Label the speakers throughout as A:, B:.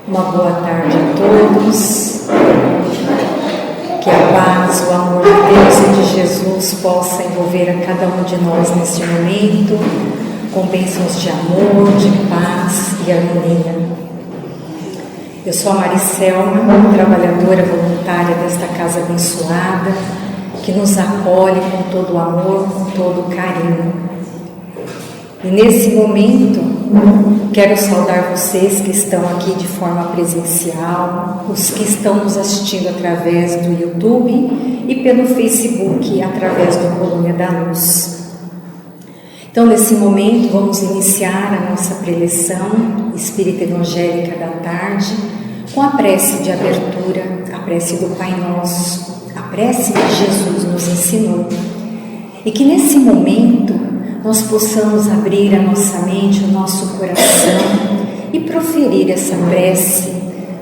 A: Uma boa tarde a todos. Que a paz, o amor de Deus e de Jesus possa envolver a cada um de nós neste momento, com bênçãos de amor, de paz e harmonia. Eu sou a Maricelma, trabalhadora voluntária desta casa abençoada, que nos acolhe com todo o amor, com todo o carinho. E nesse momento, quero saudar vocês que estão aqui de forma presencial, os que estão nos assistindo através do YouTube e pelo Facebook, através do Colônia da Luz. Então, nesse momento, vamos iniciar a nossa preleção espírita evangélica da tarde com a prece de abertura, a prece do Pai Nosso, a prece que Jesus nos ensinou. E que nesse momento nós possamos abrir a nossa mente, o nosso coração e proferir essa prece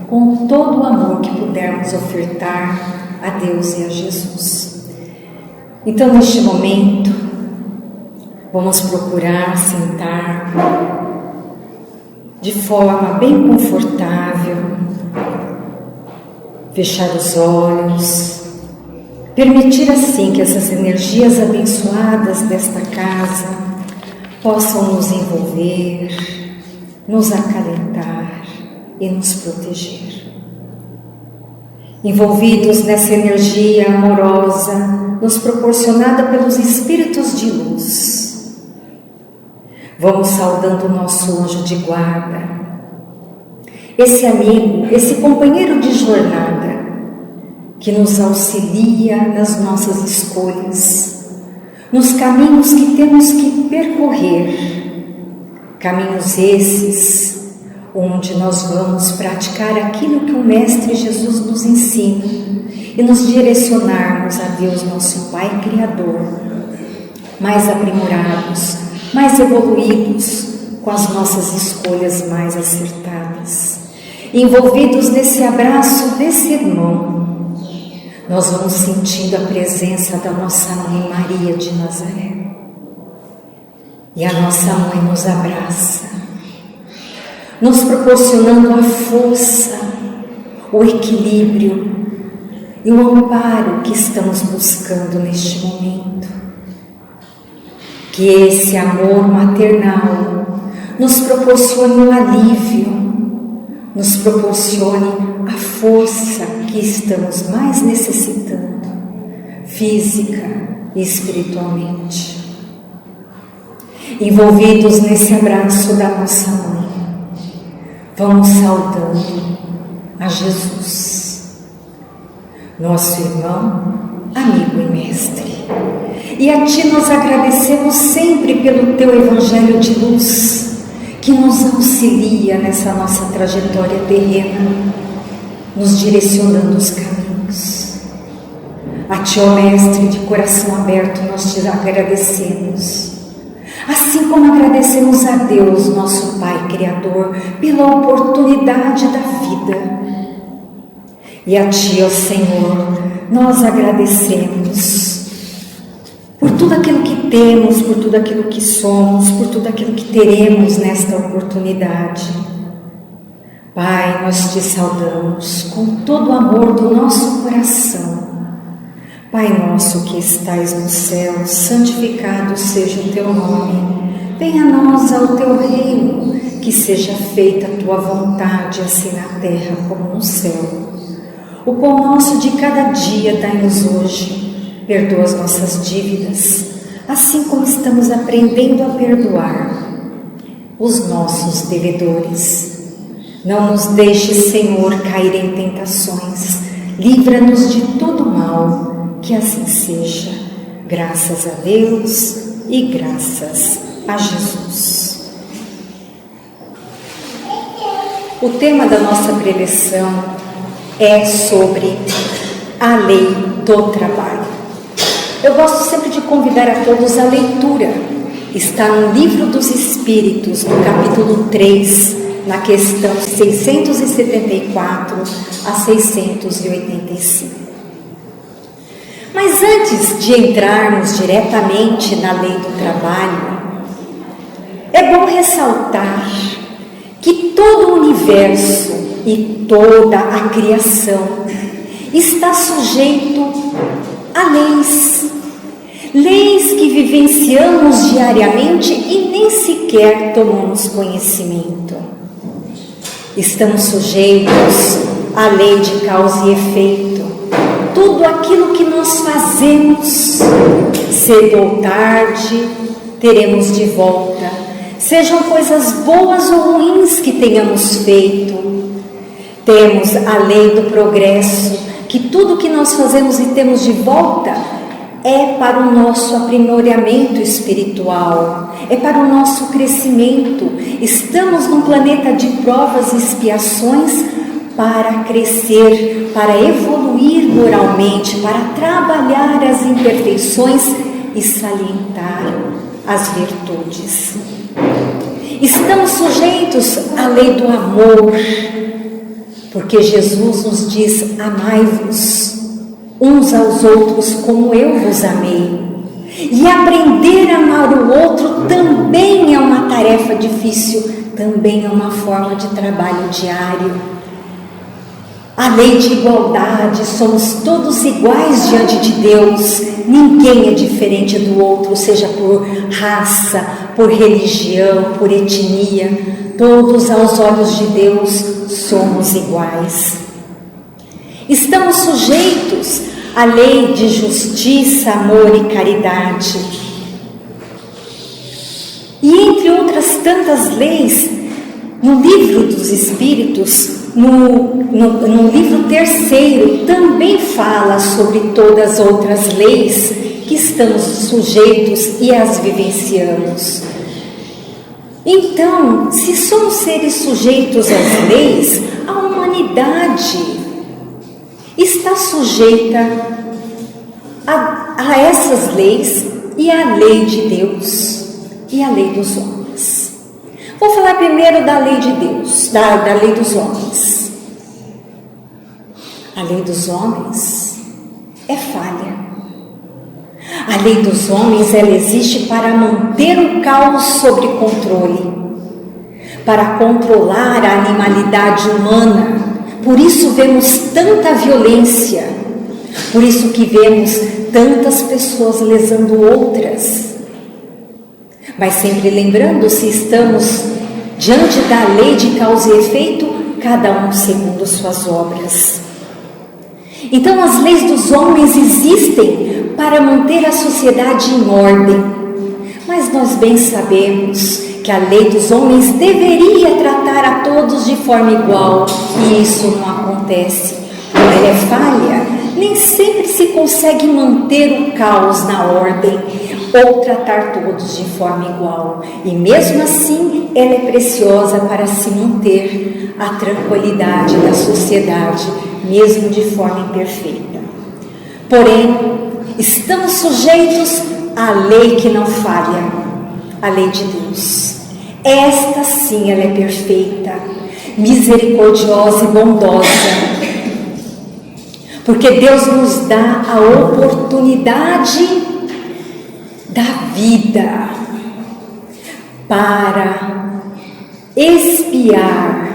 A: com todo o amor que pudermos ofertar a Deus e a Jesus. Então, neste momento, vamos procurar sentar de forma bem confortável, fechar os olhos, permitir assim que essas energias abençoadas desta casa possam nos envolver, nos acalentar e nos proteger. Envolvidos nessa energia amorosa, nos proporcionada pelos espíritos de luz, vamos saudando o nosso anjo de guarda, esse amigo, esse companheiro de jornada, que nos auxilia nas nossas escolhas, nos caminhos que temos que percorrer, caminhos esses onde nós vamos praticar aquilo que o Mestre Jesus nos ensina e nos direcionarmos a Deus, nosso Pai Criador, mais aprimorados, mais evoluídos, com as nossas escolhas mais acertadas, envolvidos nesse abraço desse irmão. Nós vamos sentindo a presença da nossa Mãe Maria de Nazaré. E a nossa Mãe nos abraça, nos proporcionando a força, o equilíbrio e o amparo que estamos buscando neste momento. Que esse amor maternal nos proporcione um alívio, nos proporcione a força que estamos mais necessitando, física e espiritualmente. Envolvidos nesse abraço da nossa Mãe, vamos saudando a Jesus, nosso irmão, amigo e mestre. E a Ti nós agradecemos sempre pelo Teu Evangelho de luz, que nos auxilia nessa nossa trajetória terrena, nos direcionando os caminhos. A Ti, ó Mestre, de coração aberto, nós Te agradecemos. Assim como agradecemos a Deus, nosso Pai Criador, pela oportunidade da vida. E a Ti, ó Senhor, nós agradecemos por tudo aquilo que temos, por tudo aquilo que somos, por tudo aquilo que teremos nesta oportunidade. Pai, nós Te saudamos com todo o amor do nosso coração. Pai nosso que estais no céu, santificado seja o Teu nome. Venha a nós ao Teu reino, que seja feita a Tua vontade, assim na terra como no céu. O pão nosso de cada dia dai-nos hoje. Perdoa as nossas dívidas, assim como estamos aprendendo a perdoar os nossos devedores. Não nos deixes, Senhor, cair em tentações. Livra-nos de todo mal, que assim seja. Graças a Deus e graças a Jesus. O tema da nossa preleção é sobre a lei do trabalho. Eu gosto sempre de convidar a todos à leitura. Está no Livro dos Espíritos, no capítulo 3, na questão 674 a 685. Mas antes de entrarmos diretamente na lei do trabalho, é bom ressaltar que todo o universo e toda a criação está sujeito a leis. Leis que vivenciamos diariamente e nem sequer tomamos conhecimento. Estamos sujeitos à lei de causa e efeito. Tudo aquilo que nós fazemos, cedo ou tarde, teremos de volta. Sejam coisas boas ou ruins que tenhamos feito. Temos a lei do progresso, que tudo que nós fazemos e temos de volta é para o nosso aprimoramento espiritual, é para o nosso crescimento. Estamos num planeta de provas e expiações para crescer, para evoluir moralmente, para trabalhar as imperfeições e salientar as virtudes. Estamos sujeitos à lei do amor, porque Jesus nos diz: amai-vos uns aos outros como eu vos amei. E aprender a amar o outro também é uma tarefa difícil, também é uma forma de trabalho diário. A lei de igualdade, somos todos iguais diante de Deus, ninguém é diferente do outro, seja por raça, por religião, por etnia, todos aos olhos de Deus somos iguais. Estamos sujeitos à lei de justiça, amor e caridade. E entre outras tantas leis, no livro dos Espíritos, no livro 3º, também fala sobre todas as outras leis que estamos sujeitos e as vivenciamos. Então, se somos seres sujeitos às leis, a humanidade está sujeita a essas leis e à lei de Deus e à lei dos homens. Vou falar primeiro da lei de Deus, da lei dos homens. A lei dos homens é falha. A lei dos homens, ela existe para manter o caos sob controle, para controlar a animalidade humana. Por isso vemos tanta violência, por isso que vemos tantas pessoas lesando outras. Mas sempre lembrando, se estamos diante da lei de causa e efeito, cada um segundo suas obras. Então as leis dos homens existem para manter a sociedade em ordem, mas nós bem sabemos que a lei dos homens deveria tratar a todos de forma igual, e isso não acontece. Como ela é falha, nem sempre se consegue manter o caos na ordem ou tratar todos de forma igual, e mesmo assim ela é preciosa para se manter a tranquilidade da sociedade, mesmo de forma imperfeita. Porém, estamos sujeitos à lei que não falha, a lei de Deus. Esta sim, ela é perfeita, misericordiosa e bondosa, porque Deus nos dá a oportunidade da vida para expiar,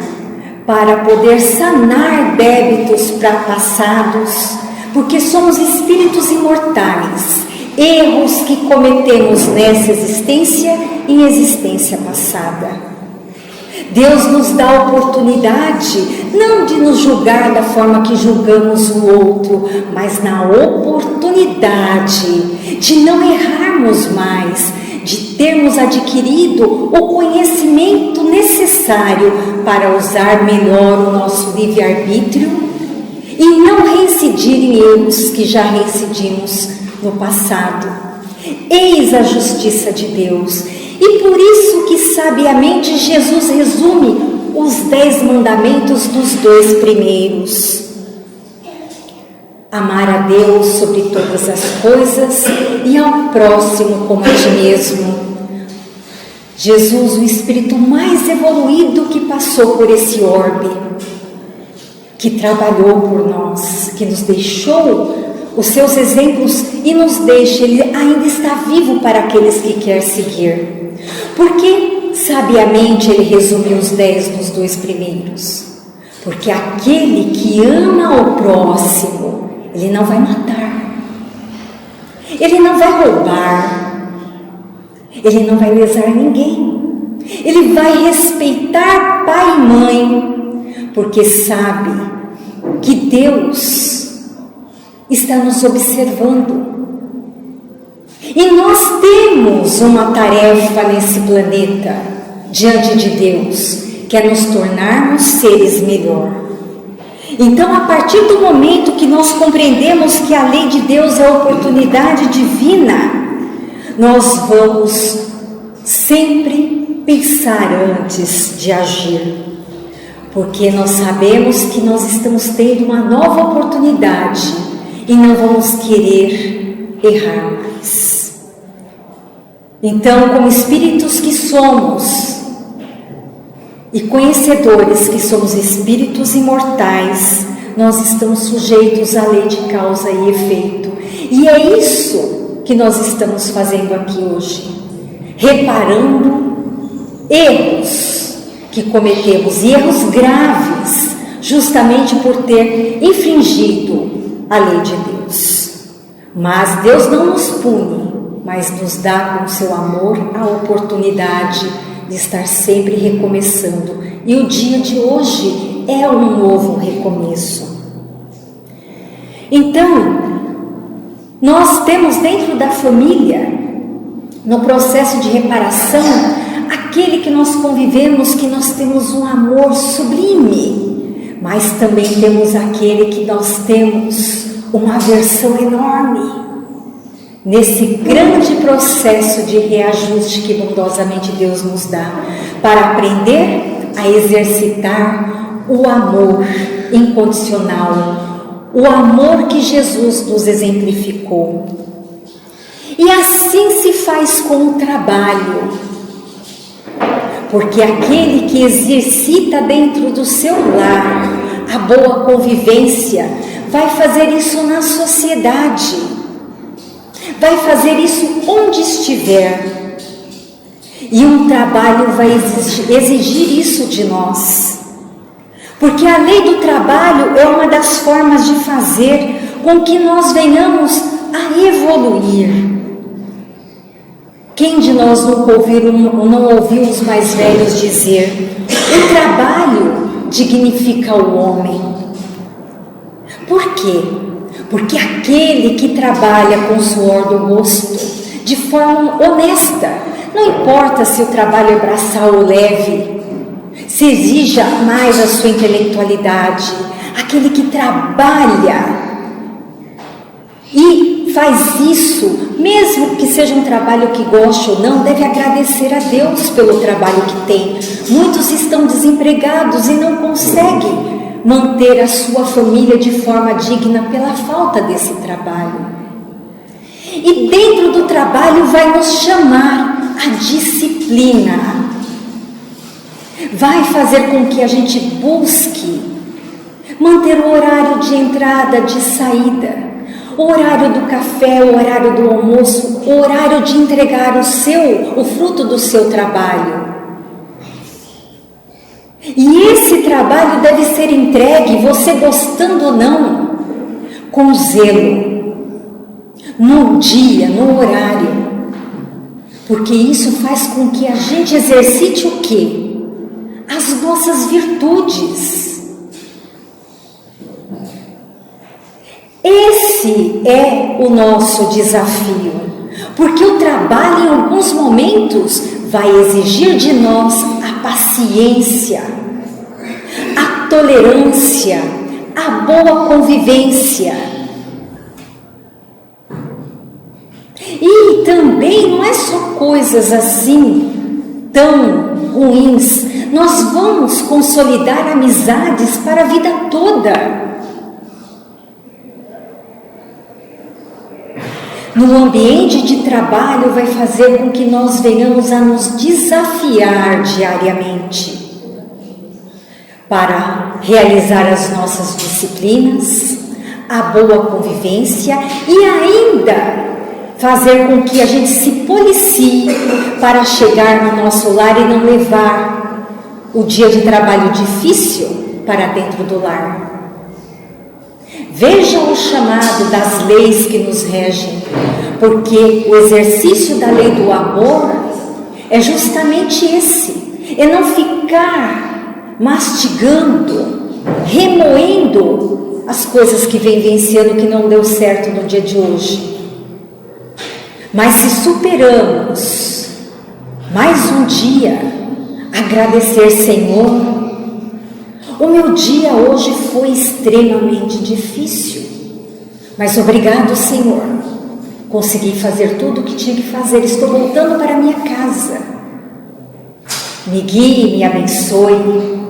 A: para poder sanar débitos passados, porque somos espíritos imortais. Erros que cometemos nessa existência e em existência passada. Deus nos dá a oportunidade, não de nos julgar da forma que julgamos o outro, mas na oportunidade de não errarmos mais, de termos adquirido o conhecimento necessário para usar melhor o nosso livre-arbítrio e não reincidir em erros que já reincidimos no passado. Eis a justiça de Deus, e por isso que sabiamente Jesus resume os 10 mandamentos dos 2 primeiros. Amar a Deus sobre todas as coisas e ao próximo como a ti mesmo. Jesus, o espírito mais evoluído que passou por esse orbe, que trabalhou por nós, que nos deixou os seus exemplos e nos deixa, ele ainda está vivo para aqueles que quer seguir. Porque sabiamente ele resumiu os 10 nos 2 primeiros. Porque aquele que ama o próximo, ele não vai matar, ele não vai roubar, ele não vai lesar ninguém, ele vai respeitar pai e mãe, porque sabe que Deus está nos observando. E nós temos uma tarefa nesse planeta, diante de Deus, que é nos tornarmos seres melhor. Então, a partir do momento que nós compreendemos que a lei de Deus é a oportunidade divina, nós vamos sempre pensar antes de agir, porque nós sabemos que nós estamos tendo uma nova oportunidade e não vamos querer errar mais. Então, como espíritos que somos, e conhecedores que somos espíritos imortais, nós estamos sujeitos à lei de causa e efeito. E é isso que nós estamos fazendo aqui hoje, reparando erros que cometemos, e erros graves, justamente por ter infringido a lei de Deus. Mas Deus não nos pune, mas nos dá com seu amor a oportunidade de estar sempre recomeçando. E o dia de hoje é um novo recomeço. Então, nós temos dentro da família, no processo de reparação, aquele que nós convivemos, que nós temos um amor sublime, mas também temos aquele que nós temos uma aversão enorme. Nesse grande processo de reajuste que bondosamente Deus nos dá, para aprender a exercitar o amor incondicional, o amor que Jesus nos exemplificou. E assim se faz com o trabalho, porque aquele que exercita dentro do seu lar a boa convivência, vai fazer isso na sociedade, vai fazer isso onde estiver. E um trabalho vai exigir isso de nós. Porque a lei do trabalho é uma das formas de fazer com que nós venhamos a evoluir. Quem de nós não ouviu os mais velhos dizer: o trabalho dignifica o homem? Por quê? Porque aquele que trabalha com o suor do rosto, de forma honesta, não importa se o trabalho é braçal ou leve, se exija mais a sua intelectualidade, aquele que trabalha e faz isso, mesmo que seja um trabalho que goste ou não, deve agradecer a Deus pelo trabalho que tem. Muitos estão desempregados e não conseguem manter a sua família de forma digna pela falta desse trabalho. E dentro do trabalho vai nos chamar a disciplina, vai fazer com que a gente busque manter o horário de entrada, de saída, o horário do café, o horário do almoço, o horário de entregar o fruto do seu trabalho. E esse trabalho deve ser entregue, você gostando ou não, com zelo, no dia, no horário, porque isso faz com que a gente exercite o quê? As nossas virtudes. Esse é o nosso desafio, porque o trabalho em alguns momentos vai exigir de nós a paciência, a tolerância, a boa convivência. E também não é só coisas assim tão ruins, nós vamos consolidar amizades para a vida toda. No ambiente de trabalho vai fazer com que nós venhamos a nos desafiar diariamente para realizar as nossas disciplinas, a boa convivência e ainda fazer com que a gente se policie para chegar no nosso lar e não levar o dia de trabalho difícil para dentro do lar. Vejam o chamado das leis que nos regem, porque o exercício da lei do amor é justamente esse, é não ficar mastigando, remoendo as coisas que vem vencendo que não deu certo no dia de hoje. Mas se superamos mais um dia, agradecer, Senhor, o meu dia hoje foi extremamente difícil, mas obrigado, Senhor, consegui fazer tudo o que tinha que fazer, estou voltando para a minha casa, me guie, me abençoe.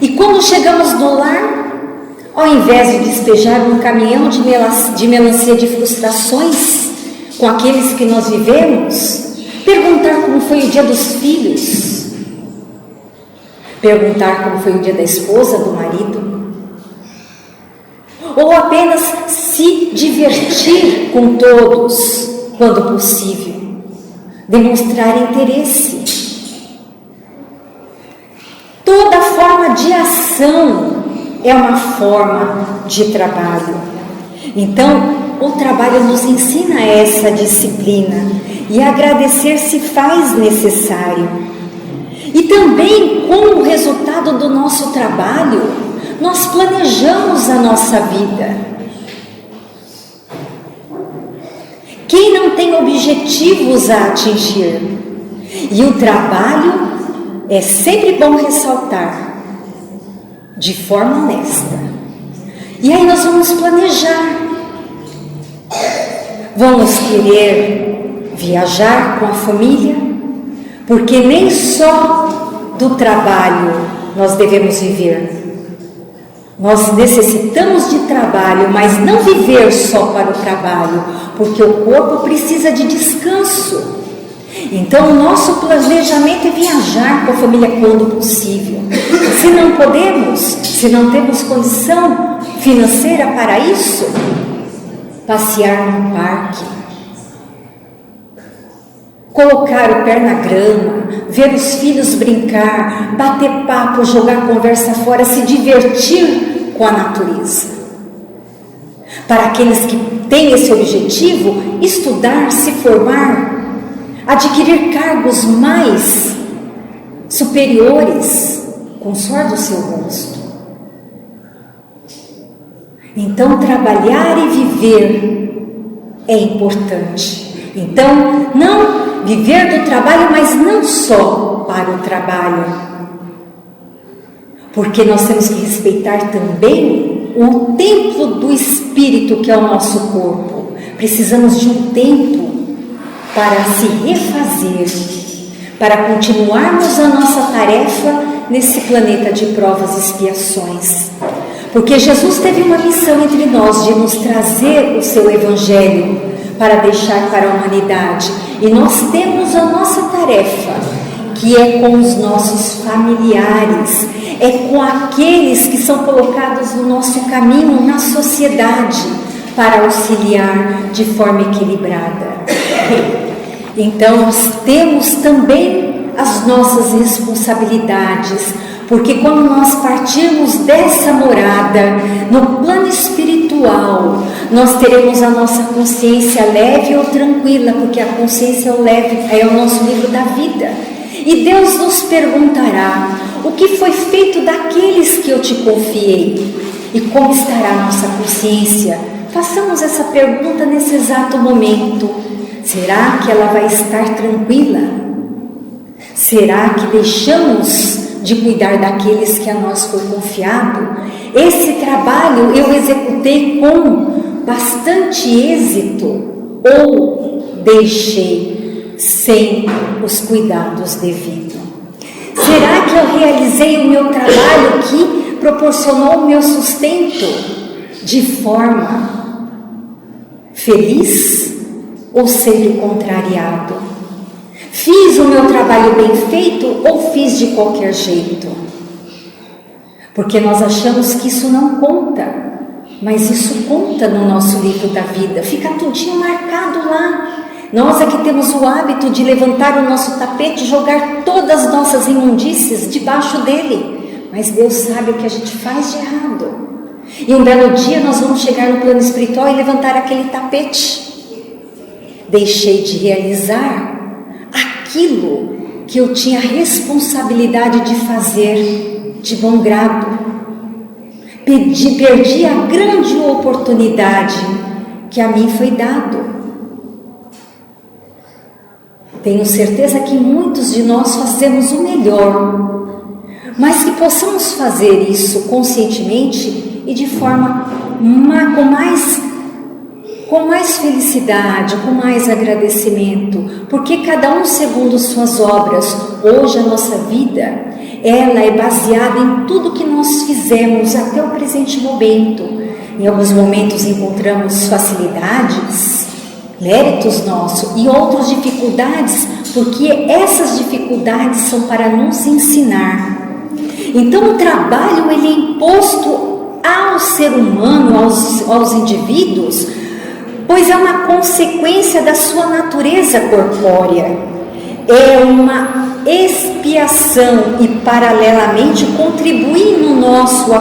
A: E quando chegamos no lar, ao invés de despejar um caminhão de melancia de frustrações com aqueles que nós vivemos, perguntar como foi o dia dos filhos, perguntar como foi o dia da esposa, do marido, ou apenas se divertir com todos, quando possível, demonstrar interesse. Toda forma de ação é uma forma de trabalho. Então, o trabalho nos ensina essa disciplina e agradecer se faz necessário. E também, com o resultado do nosso trabalho, nós planejamos a nossa vida. Quem não tem objetivos a atingir? E o trabalho é sempre bom ressaltar, de forma honesta. E aí nós vamos planejar. Vamos querer viajar com a família, porque nem só do trabalho nós devemos viver. Nós necessitamos de trabalho, mas não viver só para o trabalho, porque o corpo precisa de descanso. Então, o nosso planejamento é viajar com a família quando possível. Se não podemos, se não temos condição financeira para isso, passear num parque, colocar o pé na grama, ver os filhos brincar, bater papo, jogar conversa fora, se divertir com a natureza. Para aqueles que têm esse objetivo, estudar, se formar, adquirir cargos mais superiores, com o suor do seu rosto. Então, trabalhar e viver é importante. Então, não viver do trabalho, mas não só para o trabalho. Porque nós temos que respeitar também o templo do espírito, que é o nosso corpo. Precisamos de um tempo para se refazer, para continuarmos a nossa tarefa nesse planeta de provas e expiações. Porque Jesus teve uma missão entre nós de nos trazer o seu evangelho para deixar para a humanidade. E nós temos a nossa tarefa, que é com os nossos familiares, é com aqueles que são colocados no nosso caminho, na sociedade, para auxiliar de forma equilibrada. Então, nós temos também as nossas responsabilidades, porque quando nós partirmos dessa morada, no plano espiritual, nós teremos a nossa consciência leve ou tranquila, porque a consciência leve é o nosso livro da vida. E Deus nos perguntará: o que foi feito daqueles que eu te confiei? E como estará a nossa consciência? Façamos essa pergunta nesse exato momento. Será que ela vai estar tranquila? Será que deixamos de cuidar daqueles que a nós foi confiado? Esse trabalho eu executei com bastante êxito ou deixei sem os cuidados devidos? Será que eu realizei o meu trabalho que proporcionou o meu sustento de forma feliz ou sendo contrariado? Fiz o meu trabalho bem feito ou fiz de qualquer jeito? Porque nós achamos que isso não conta, mas isso conta no nosso livro da vida, fica tudinho marcado lá. Nós é que temos o hábito de levantar o nosso tapete e jogar todas as nossas imundícies debaixo dele, mas Deus sabe o que a gente faz de errado. E um belo dia nós vamos chegar no plano espiritual e levantar aquele tapete. Deixei de realizar aquilo que eu tinha responsabilidade de fazer de bom grado. Perdi a grande oportunidade que a mim foi dado. Tenho certeza que muitos de nós fazemos o melhor, mas que possamos fazer isso conscientemente e de forma com mais felicidade, com mais agradecimento, porque cada um segundo suas obras. Hoje a nossa vida, ela é baseada em tudo que nós fizemos até o presente momento. Em alguns momentos encontramos facilidades, méritos nossos, e outras dificuldades, porque essas dificuldades são para nos ensinar. Então o trabalho, ele é imposto ao ser humano, aos indivíduos, pois é uma consequência da sua natureza corpórea. É uma expiação e paralelamente contribui no nosso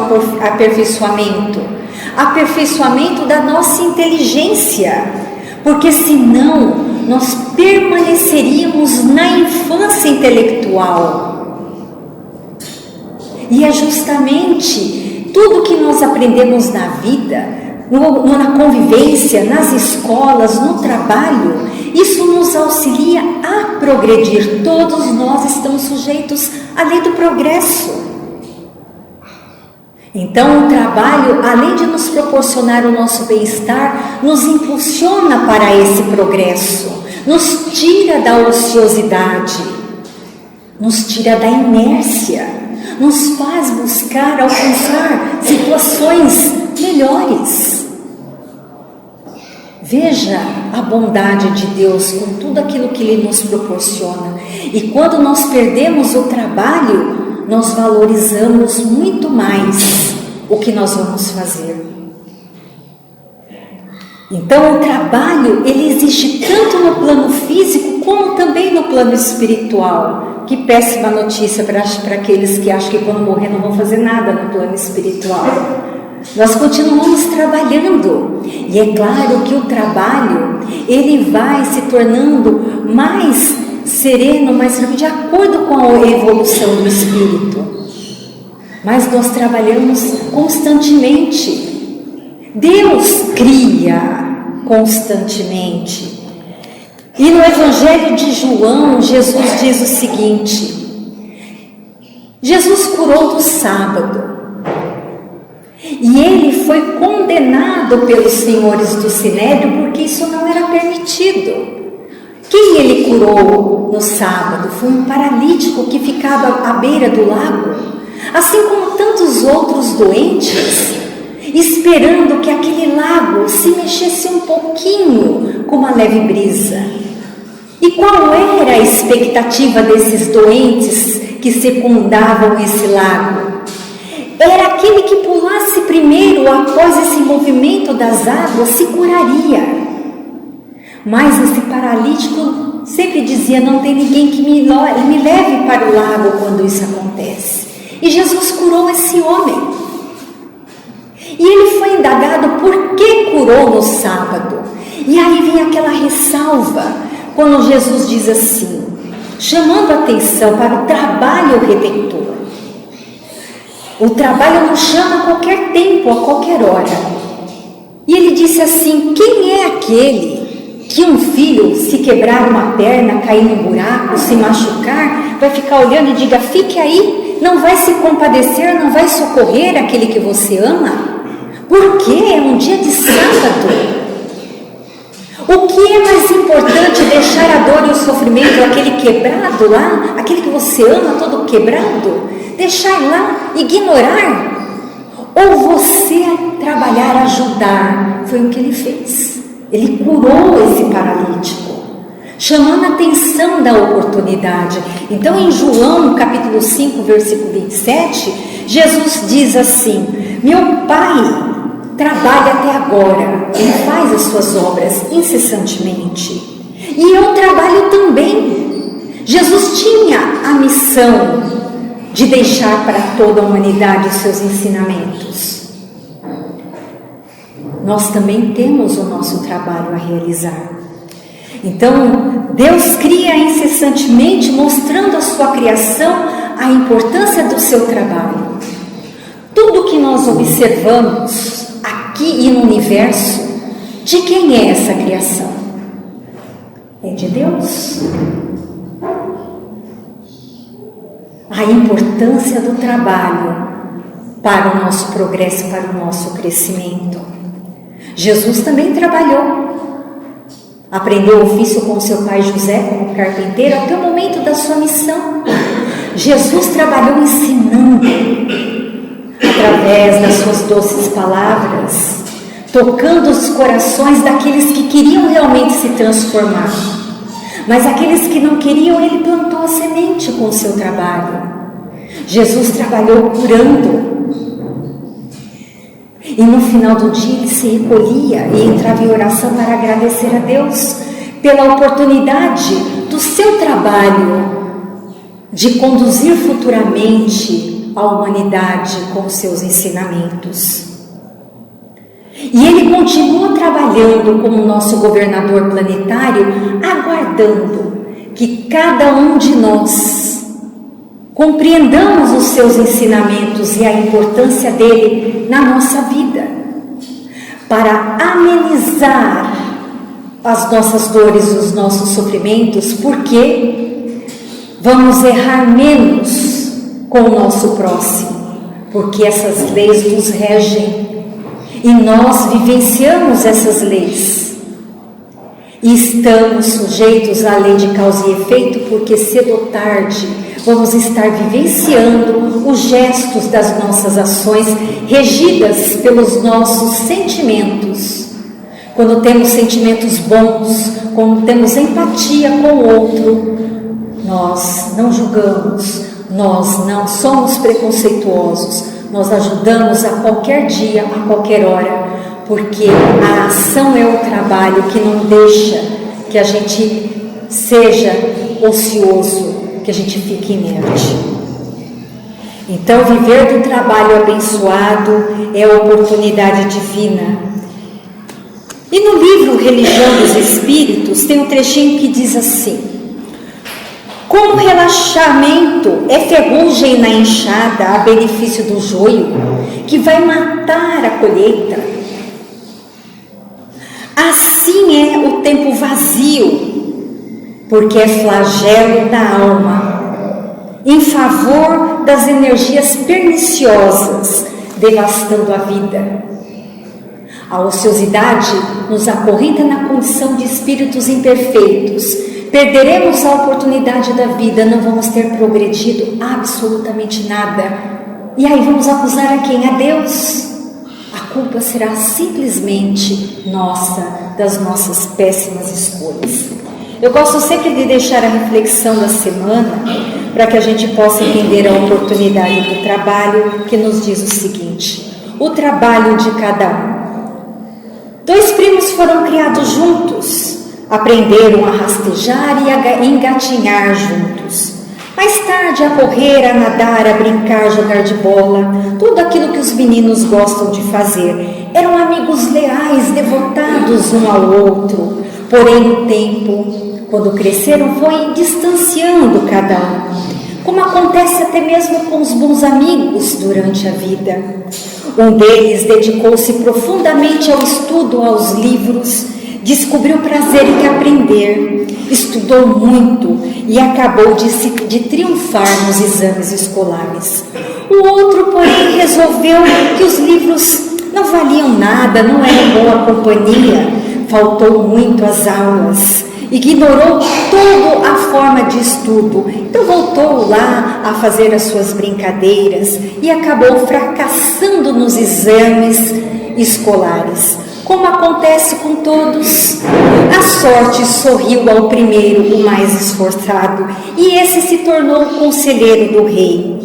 A: aperfeiçoamento da nossa inteligência. Porque senão nós permaneceríamos na infância intelectual. E é justamente tudo que nós aprendemos na vida, na convivência, nas escolas, no trabalho, isso nos auxilia a progredir. Todos nós estamos sujeitos à lei do progresso. Então o trabalho, além de nos proporcionar o nosso bem-estar, nos impulsiona para esse progresso, nos tira da ociosidade, nos tira da inércia, nos faz buscar alcançar situações melhores. Veja a bondade de Deus com tudo aquilo que Ele nos proporciona. E quando nós perdemos o trabalho, nós valorizamos muito mais o que nós vamos fazer. Então o trabalho, ele existe tanto no plano físico como também no plano espiritual. Que péssima notícia para aqueles que acham que quando morrer não vão fazer nada no plano espiritual. Nós continuamos trabalhando, e é claro que o trabalho, ele vai se tornando mais sereno, mais tranquilo, de acordo com a evolução do espírito. Mas nós trabalhamos constantemente. Deus cria constantemente. E no Evangelho de João, Jesus diz o seguinte: Jesus curou no sábado. E ele foi condenado pelos senhores do Sinédrio porque isso não era permitido. Quem ele curou no sábado? Foi um paralítico que ficava à beira do lago, assim como tantos outros doentes, esperando que aquele lago se mexesse um pouquinho com uma leve brisa. E qual era a expectativa desses doentes que secundavam esse lago? Era aquele que pulasse primeiro após esse movimento das águas se curaria. Mas esse paralítico sempre dizia: não tem ninguém que me leve para o lago quando isso acontece. E Jesus curou esse homem. E ele foi indagado por que curou no sábado. E aí vem aquela ressalva, quando Jesus diz assim, chamando a atenção para o trabalho redentor. O trabalho nos chama a qualquer tempo, a qualquer hora. E ele disse assim: quem é aquele que um filho, se quebrar uma perna, cair num buraco, se machucar, vai ficar olhando e diga: fique aí, não vai se compadecer, não vai socorrer aquele que você ama? Porque é um dia de sábado. O que é mais importante, deixar a dor e o sofrimento, aquele quebrado lá, aquele que você ama todo quebrado, deixar lá, ignorar? Ou você trabalhar, ajudar? Foi o que ele fez. Ele curou esse paralítico, chamando a atenção da oportunidade. Então em João capítulo 5, versículo 27, Jesus diz assim: meu Pai trabalha até agora, Ele faz as suas obras incessantemente, e eu trabalho também. Jesus tinha a missão de deixar para toda a humanidade os seus ensinamentos. Nós também temos o nosso trabalho a realizar. Então, Deus cria incessantemente, mostrando a sua criação a importância do seu trabalho. Tudo que nós observamos aqui e no universo, de quem é essa criação? É de Deus. A importância do trabalho para o nosso progresso, para o nosso crescimento. Jesus também trabalhou. Aprendeu o ofício com seu pai José como carpinteiro até o momento da sua missão. Jesus trabalhou ensinando, através das suas doces palavras, tocando os corações daqueles que queriam realmente se transformar. Mas aqueles que não queriam, ele plantou a semente com o seu trabalho. Jesus trabalhou curando. E no final do dia ele se recolhia e entrava em oração para agradecer a Deus pela oportunidade do seu trabalho de conduzir futuramente a humanidade com seus ensinamentos. E ele continua trabalhando como nosso governador planetário, aguardando que cada um de nós compreendamos os seus ensinamentos e a importância dele na nossa vida, para amenizar as nossas dores, os nossos sofrimentos, porque vamos errar menos com o nosso próximo, porque essas leis nos regem e nós vivenciamos essas leis. E estamos sujeitos à lei de causa e efeito, porque cedo ou tarde vamos estar vivenciando os gestos das nossas ações, regidas pelos nossos sentimentos. Quando temos sentimentos bons, quando temos empatia com o outro, nós não julgamos, nós não somos preconceituosos, nós ajudamos a qualquer dia, a qualquer hora, porque a ação é o trabalho que não deixa que a gente seja ocioso, que a gente fique inerte. Então, viver do trabalho abençoado é a oportunidade divina. E no livro Religião dos Espíritos tem um trechinho que diz assim: como relaxamento é ferrugem na enxada a benefício do joio, que vai matar a colheita, assim é o tempo vazio, porque é flagelo da alma, em favor das energias perniciosas, devastando a vida. A ociosidade nos acorrenta na condição de espíritos imperfeitos. Perderemos a oportunidade da vida, não vamos ter progredido absolutamente nada. E aí vamos acusar a quem? A Deus. A culpa será simplesmente nossa, das nossas péssimas escolhas. Eu gosto sempre de deixar a reflexão da semana para que a gente possa entender a oportunidade do trabalho, que nos diz o seguinte: o trabalho de cada um. 2 primos foram criados juntos, aprenderam a rastejar e a engatinhar juntos. Mais tarde a correr, a nadar, a brincar, jogar de bola, tudo aquilo que os meninos gostam de fazer. Eram amigos leais, devotados um ao outro. Porém o tempo, quando cresceram, foi distanciando cada um, como acontece até mesmo com os bons amigos durante a vida. Um deles dedicou-se profundamente ao estudo, aos livros, descobriu prazer em aprender, estudou muito e acabou de triunfar nos exames escolares. O outro, porém, resolveu que os livros não valiam nada, não eram boa companhia, faltou muito às aulas, ignorou toda a forma de estudo, então voltou lá a fazer as suas brincadeiras e acabou fracassando nos exames escolares. Como acontece com todos, a sorte sorriu ao primeiro, o mais esforçado, e esse se tornou o conselheiro do rei.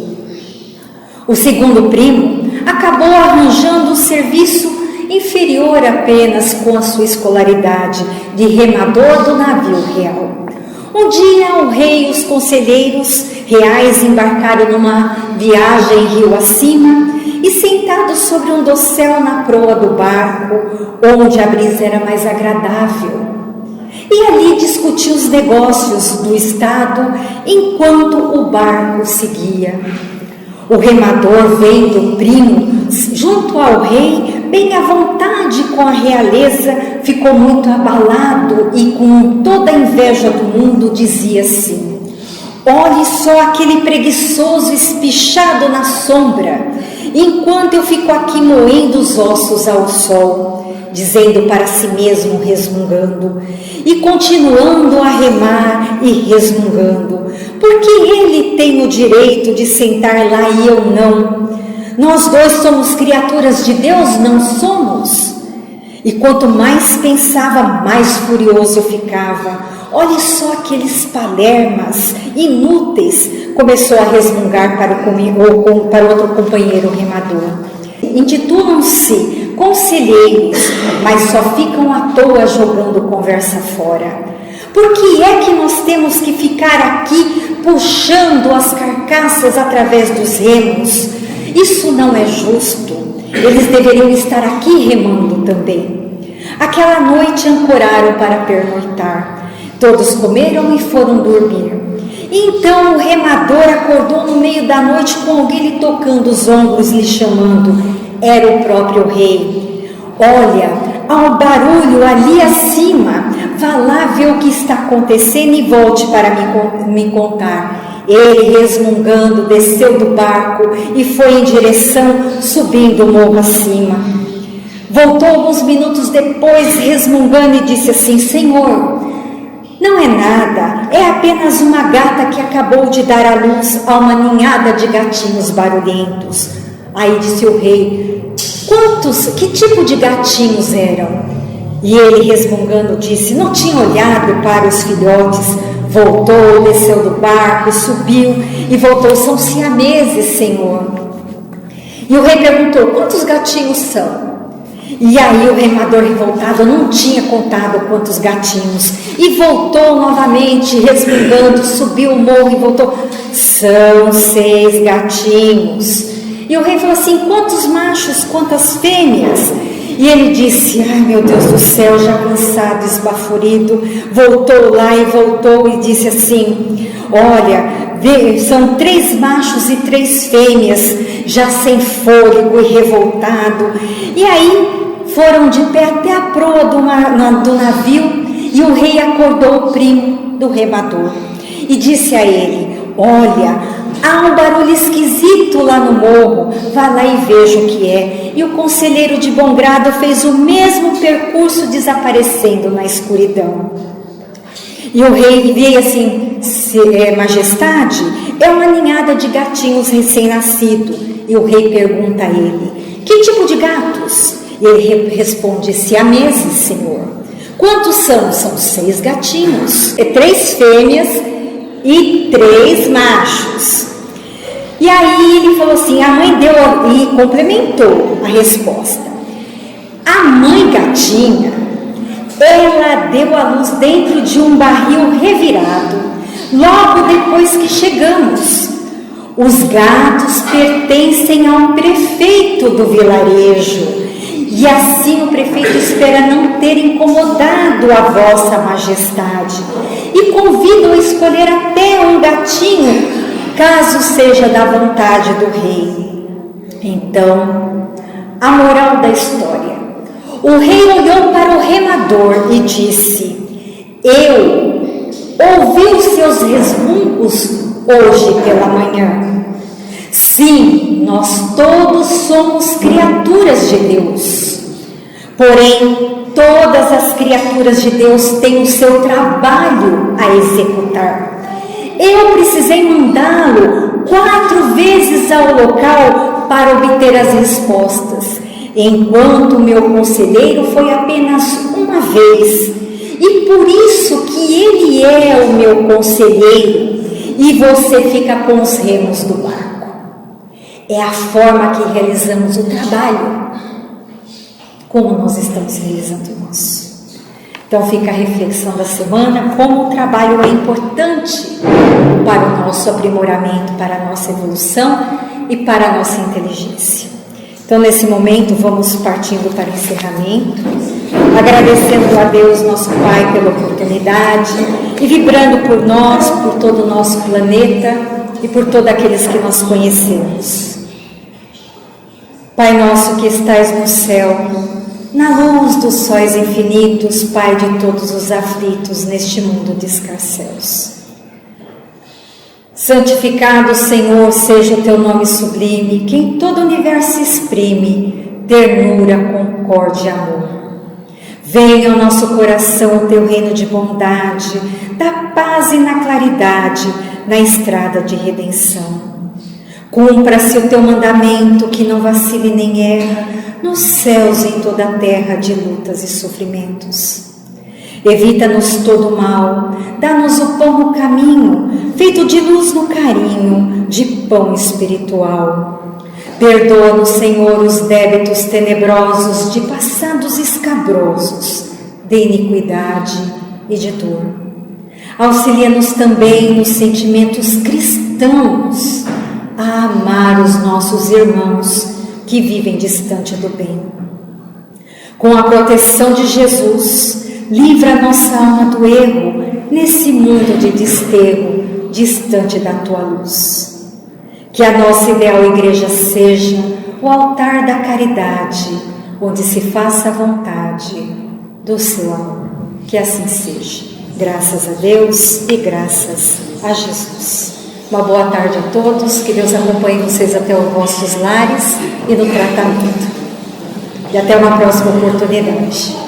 A: O segundo primo acabou arranjando um serviço inferior apenas com a sua escolaridade de remador do navio real. Um dia o rei e os conselheiros reais embarcaram numa viagem rio acima e, sentados sobre um dossel na proa do barco, onde a brisa era mais agradável, e ali discutiam os negócios do estado enquanto o barco seguia. O remador, vendo o primo junto ao rei, bem à vontade com a realeza, ficou muito abalado e, com toda a inveja do mundo, dizia assim: olhe só aquele preguiçoso espichado na sombra, enquanto eu fico aqui moendo os ossos ao sol, dizendo para si mesmo, resmungando, e continuando a remar e resmungando, porque ele tem o direito de sentar lá e eu não. Nós dois somos criaturas de Deus, não somos? E quanto mais pensava, mais furioso eu ficava. Olhe só aqueles palermas inúteis, começou a resmungar para o outro companheiro remador. Intitulam-se conselheiros, mas só ficam à toa jogando conversa fora. Por que é que nós temos que ficar aqui puxando as carcaças através dos remos? Isso não é justo. Eles deveriam estar aqui remando também. Aquela noite ancoraram para pernoitar. Todos comeram e foram dormir. E então o remador acordou no meio da noite com alguém lhe tocando os ombros, lhe chamando. Era o próprio rei. Olha, há um barulho ali acima. Vá lá ver o que está acontecendo e volte para me contar. Ele, resmungando, desceu do barco e foi em direção, subindo o morro acima. Voltou alguns minutos depois, resmungando, e disse assim: Senhor, não é nada, é apenas uma gata que acabou de dar à luz a uma ninhada de gatinhos barulhentos. Aí disse o rei: que tipo de gatinhos eram? E ele, resmungando, disse: não tinha olhado para os filhotes. Voltou, desceu do barco, subiu e voltou: são siameses, Senhor. E o rei perguntou: quantos gatinhos são? E aí o remador, revoltado, não tinha contado quantos gatinhos, e voltou novamente, resmungando, subiu o morro e voltou: são 6 gatinhos. E o rei falou assim: quantos machos, quantas fêmeas? E ele disse: ai meu Deus do céu, já cansado, esbaforido, voltou lá e voltou e disse assim: olha, são 3 machos e 3 fêmeas, já sem fôlego e revoltado. E aí foram de pé até a proa do navio, e o rei acordou o primo do remador e disse a ele: olha, há um barulho esquisito lá no morro, vá lá e veja o que é. E o conselheiro de bom grado fez o mesmo percurso, desaparecendo na escuridão. E o rei veio assim: majestade, é uma ninhada de gatinhos recém-nascidos. E o rei pergunta a ele: que tipo de gatos? E ele responde: siameses, senhor. Quantos são? São 6 gatinhos, 3 fêmeas e 3 machos. E aí ele falou assim, a mãe deu e complementou a resposta. A mãe gatinha, ela deu à luz dentro de um barril revirado, logo depois que chegamos. Os gatos pertencem ao prefeito do vilarejo, e assim o prefeito espera não ter incomodado a vossa majestade, e convido a escolher até um gatinho, caso seja da vontade do rei. Então, a moral da história: o rei olhou para o remador e disse: eu ouvi os seus resmungos hoje pela manhã. Sim, nós todos somos criaturas de Deus. Porém, todas as criaturas de Deus têm o seu trabalho a executar. Eu precisei mandá-lo 4 vezes ao local para obter as respostas, enquanto o meu conselheiro foi apenas uma vez. E por isso que ele é o meu conselheiro e você fica com os remos do barco. É a forma que realizamos o trabalho, como nós estamos realizando o nosso. Então fica a reflexão da semana, como o trabalho é importante para o nosso aprimoramento, para a nossa evolução e para a nossa inteligência. Então nesse momento vamos partindo para o encerramento, agradecendo a Deus, nosso Pai, pela oportunidade e vibrando por nós, por todo o nosso planeta e por todos aqueles que nós conhecemos. Pai nosso que estais no céu, na luz dos sóis infinitos, Pai de todos os aflitos neste mundo de escarcéus. Santificado, Senhor, seja o teu nome sublime, que em todo o universo exprime ternura, concórdia e amor. Venha ao nosso coração o teu reino de bondade, da paz e na claridade, na estrada de redenção. Cumpra-se o teu mandamento, que não vacile nem erra, nos céus e em toda a terra de lutas e sofrimentos. Evita-nos todo o mal, dá-nos o pão no caminho, feito de luz no carinho, de pão espiritual. Perdoa-nos, Senhor, os débitos tenebrosos de passados escabrosos, de iniquidade e de dor. Auxilia-nos também nos sentimentos cristãos, a amar os nossos irmãos que vivem distante do bem. Com a proteção de Jesus, livra a nossa alma do erro nesse mundo de desterro, distante da tua luz. Que a nossa ideal igreja seja o altar da caridade, onde se faça a vontade do seu amor. Que assim seja. Graças a Deus e graças a Jesus. Uma boa tarde a todos, que Deus acompanhe vocês até os vossos lares e no tratamento. E até uma próxima oportunidade.